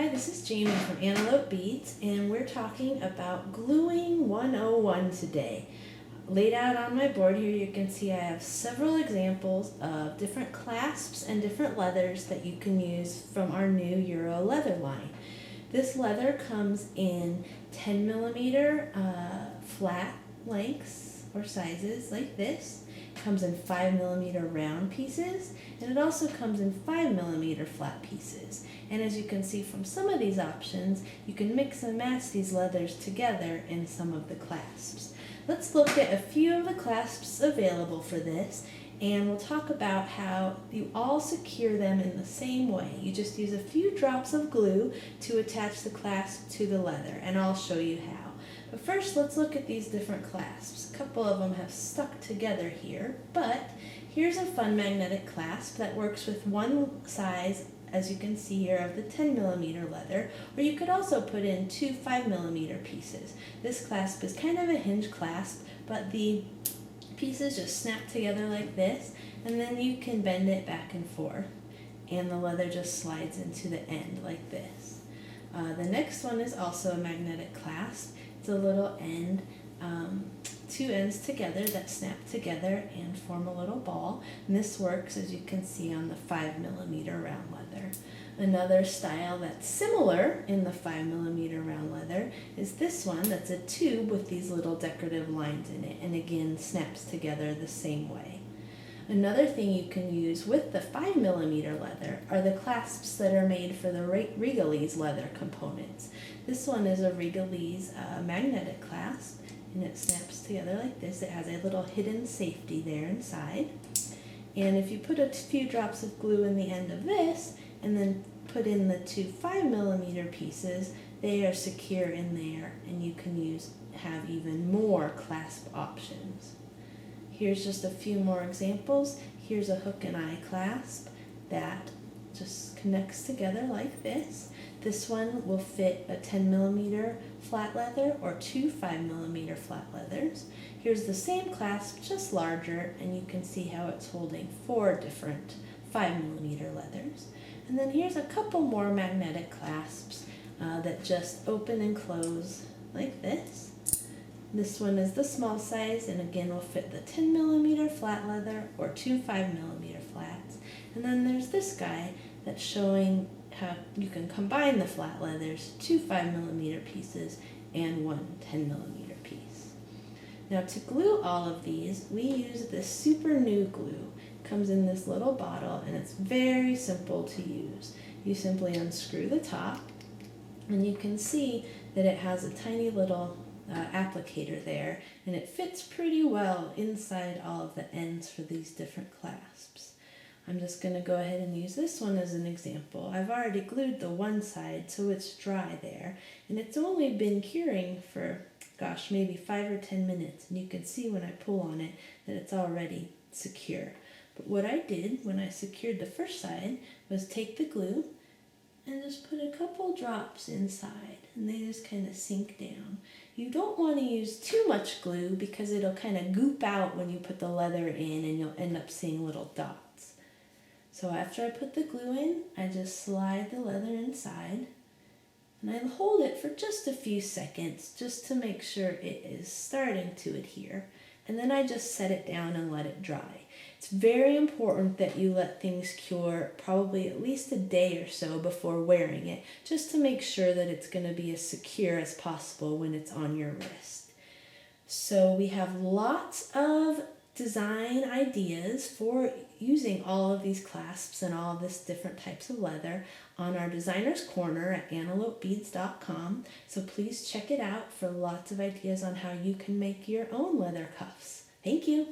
Hi, this is Jamie from Antelope Beads, and we're talking about gluing 101 today. Laid out on my board here, you can see I have several examples of different clasps and different leathers that you can use from our new Euro leather line. This leather comes in 10 millimeter flat lengths or sizes like this. It comes in 5 millimeter round pieces, and it also comes in 5 millimeter flat pieces. And as you can see from some of these options, you can mix and match these leathers together in some of the clasps. Let's look at a few of the clasps available for this, and we'll talk about how you all secure them in the same way. You just use a few drops of glue to attach the clasp to the leather, and I'll show you how. But first, let's look at these different clasps. A couple of them have stuck together here, but here's a fun magnetic clasp that works with one size, as you can see here, of the 10 millimeter leather, or you could also put in two 5 millimeter pieces. This clasp is kind of a hinge clasp, but the pieces just snap together like this, and then you can bend it back and forth, and the leather just slides into the end like this. The next one is also a magnetic clasp. It's a little end, two ends together that snap together and form a little ball, and this works, as you can see, on the 5 millimeter round leather. Another style that's similar in the 5 millimeter round leather is this one that's a tube with these little decorative lines in it, and again snaps together the same way. Another thing you can use with the 5 millimeter leather are the clasps that are made for the Regalese leather components. This one is a Regalese magnetic clasp, and it snaps together like this. It has a little hidden safety there inside. And if you put a few drops of glue in the end of this, and then put in the two 5 millimeter pieces, they are secure in there, and you can have even more clasp options. Here's just a few more examples. Here's a hook and eye clasp that just connects together like this. This one will fit a 10 millimeter flat leather or two 5 millimeter flat leathers. Here's the same clasp, just larger, and you can see how it's holding 4 different 5 millimeter leathers. And then here's a couple more magnetic clasps that just open and close like this. This one is the small size, and again will fit the 10 millimeter flat leather or two 5 millimeter flats. And then there's this guy that's showing how you can combine the flat leathers, two 5 millimeter pieces and one 10 millimeter piece. Now to glue all of these, we use this super new glue. It comes in this little bottle, and it's very simple to use. You simply unscrew the top, and you can see that it has a tiny little applicator there, and it fits pretty well inside all of the ends for these different clasps. I'm just going to go ahead and use this one as an example. I've already glued the one side, so it's dry there, and it's only been curing for, gosh, maybe 5 or 10 minutes, and you can see when I pull on it that it's already secure. But what I did when I secured the first side was take the glue and just put a couple drops inside, and they just kind of sink down. You don't want to use too much glue because it'll kind of goop out when you put the leather in, and you'll end up seeing little dots. So after I put the glue in, I just slide the leather inside, and I hold it for just a few seconds just to make sure it is starting to adhere, and then I just set it down and let it dry. It's very important that you let things cure probably at least a day or so before wearing it, just to make sure that it's going to be as secure as possible when it's on your wrist. So we have lots of design ideas for using all of these clasps and all of this different types of leather on our Designer's Corner at antelopebeads.com. So please check it out for lots of ideas on how you can make your own leather cuffs. Thank you.